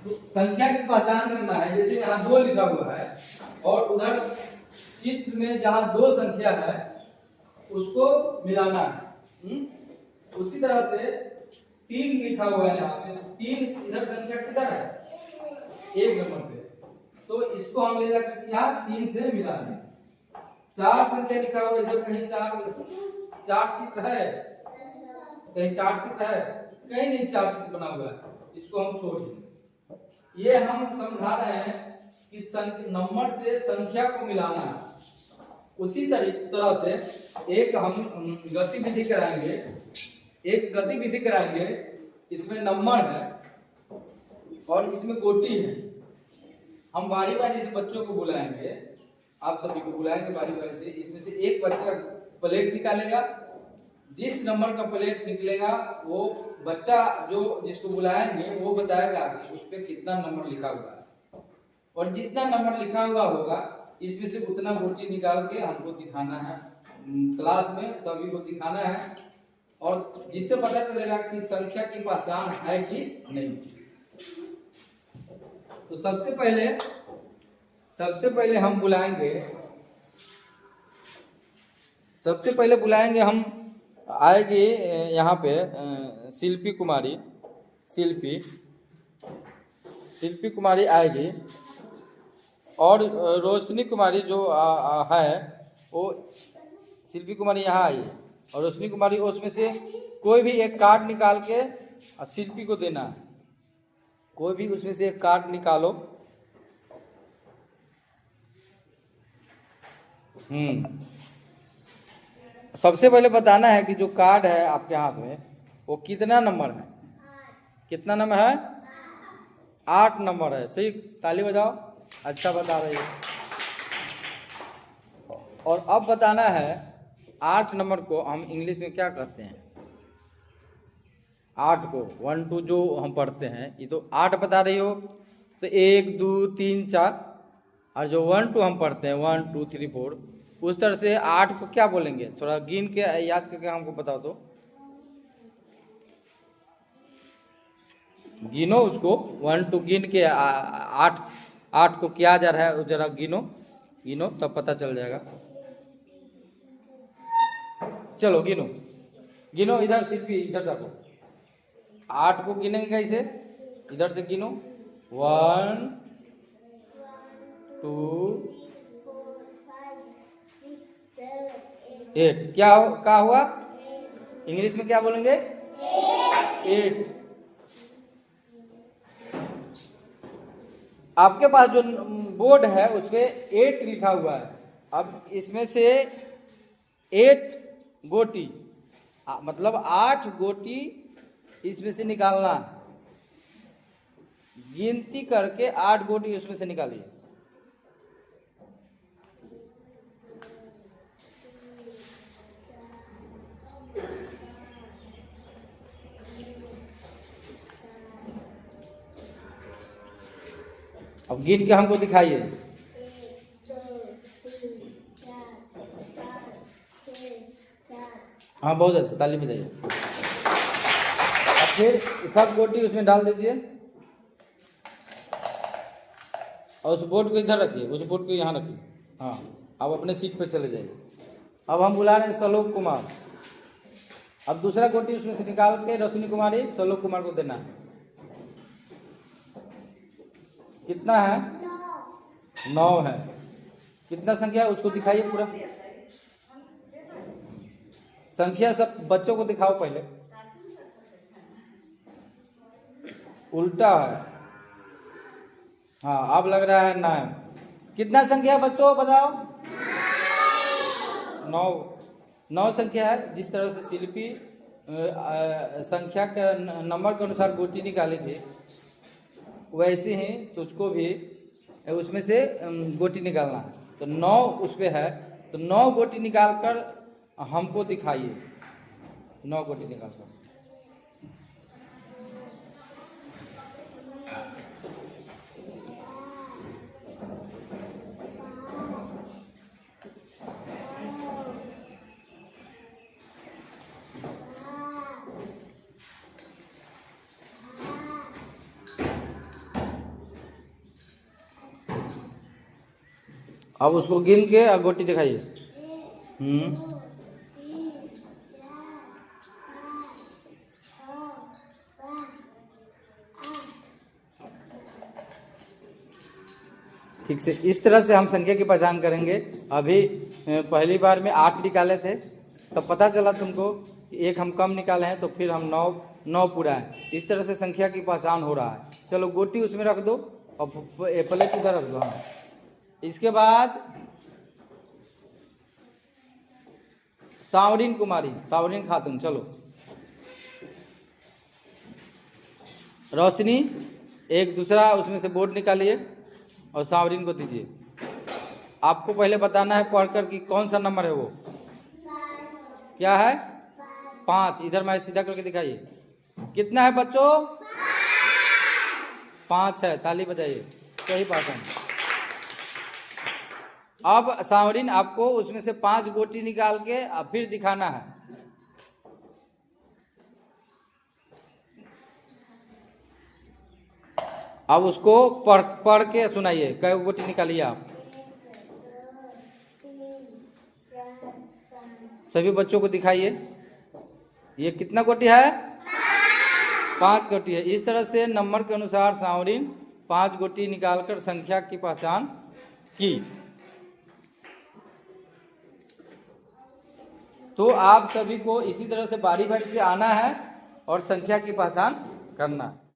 तो संख्या की पहचान करना है। जैसे यहाँ 2 लिखा हुआ है और उधर चित्र में जहाँ 2 संख्या है उसको मिलाना है। उसी तरह से 3 लिखा हुआ है यहाँ पे, 3 इधर संख्या किधर है 1 नंबर पे, तो इसको हम ले जाकर यहाँ 3 से मिला दें। 4 संख्या लिखा हुआ है इधर, कहीं 4 चित्र है, कहीं 4 चित्र है, कहीं नहीं 4 चित्र बना हुआ है, इसको हम छोड़ देंगे। ये हम समझा रहे हैं कि नंबर से संख्या को मिलाना है। उसी तरह से एक हम गतिविधि कराएंगे, इसमें नंबर है और इसमें गोटी है। हम बारी बारी से बच्चों को बुलाएंगे, आप सभी को बुलाएंगे बारी बारी से। इसमें से एक बच्चा प्लेट निकालेगा, जिस नंबर का प्लेट निकलेगा वो बच्चा जो जिसको बुलाएंगे वो बताएगा कि उस पे कितना नंबर लिखा हुआ है, और जितना नंबर लिखा हुआ होगा इसमें से उतना गोटी निकाल के हमको दिखाना है, क्लास में सभी को दिखाना है, और जिससे पता चलेगा कि संख्या की पहचान है कि नहीं। तो सबसे पहले हम बुलाएंगे, हम आएगी यहाँ पे शिल्पी कुमारी आएगी, और रोशनी कुमारी जो है वो शिल्पी कुमारी यहाँ आई, और रोशनी कुमारी उसमें से कोई भी एक कार्ड निकाल के शिल्पी को देना है। कोई भी उसमें से एक कार्ड निकालो। सबसे पहले बताना है कि जो कार्ड है आपके हाथ में वो कितना नंबर है, कितना नंबर है 8 नंबर है। सही, ताली बजाओ, अच्छा बता रही है। और अब बताना है 8 नंबर को हम इंग्लिश में क्या कहते हैं। 8 को 1 2 जो हम पढ़ते हैं, ये तो 8 बता रही हो, तो 1 2 3 4, और जो 1 2 हम पढ़ते हैं 1 2 3 4, उस तरह से 8 को क्या बोलेंगे, थोड़ा गिन के याद करके हमको बताओ तो। गिनो उसको, 1 2 गिन के 8 को क्या जा रहा है जरा गिनो तब पता चल जाएगा। चलो गिनो इधर शिल्पी, इधर देखो, 8 को गिनेंगे कैसे, इधर से गिनो 1 2 8। क्या हुआ इंग्लिश में क्या बोलेंगे 8। आपके पास जो बोर्ड है उसपे 8 लिखा हुआ है। अब इसमें से 8 गोटी, मतलब 8 गोटी इसमें से निकालना है। गिनती करके 8 गोटी उसमें से निकालिए। अब गिन के हमको दिखाइए। 1 2 3 4 5 6 7। हाँ, बहुत अच्छा, ताली बजाइए। अब फिर सब गोटी उसमें डाल दीजिए, और उस बोर्ड को इधर रखिए, उस बोर्ड को यहाँ रखिए। हाँ, अब अपने सीट पे चले जाइए। अब हम बुला रहे हैं सलोक कुमार। अब दूसरा गोटी उसमें से निकाल के रोशनी कुमारी सलोक कुमार को देना है। कितना है 9 है। कितना संख्या है उसको दिखाइए पूरा संख्या, सब बच्चों को दिखाओ पहले। उल्टा है, हाँ अब लग रहा है 9। कितना संख्या बच्चों बताओ 9 संख्या है। जिस तरह से शिल्पी संख्या के नंबर के अनुसार गोटी निकाली थी, वैसे ही तुझको भी उसमें से गोटी निकालना है। तो 9 उस पे है, तो 9 गोटी निकाल कर हमको दिखाइए। 9 गोटी निकाल कर। अब उसको गिन के अब गोटी दिखाइए। 1 2 3 4 5 6 7 8। ठीक से इस तरह से हम संख्या की पहचान करेंगे। अभी पहली बार में 8 निकाले थे, तब पता चला तुमको कि एक हम कम निकाले हैं, तो फिर हम 9 पूरा है। इस तरह से संख्या की पहचान हो रहा है। चलो गोटी उसमें रख दो और प्लेट इधर रख दो। हाँ, इसके बाद सावरीन कुमारी, सावरीन खातून, चलो रोशनी एक दूसरा उसमें से बोर्ड निकालिए और सावरीन को दीजिए। आपको पहले बताना है पढ़कर कि कौन सा नंबर है वो, क्या है 5। इधर मैं सीधा करके दिखाइए, कितना है बच्चों 5 है। ताली बजाइए, सही बात है। अब सावरीन आपको उसमें से 5 गोटी निकाल के फिर दिखाना है। अब उसको पढ़ के सुनाइए, कै गोटी निकालिए आप। 1 2 3 4 5। सभी बच्चों को दिखाइए, ये कितना गोटी है 5 गोटी है। इस तरह से नंबर के अनुसार सावरीन 5 गोटी निकालकर संख्या की पहचान की। तो आप सभी को इसी तरह से बारी बारी से आना है और संख्या की पहचान करना है।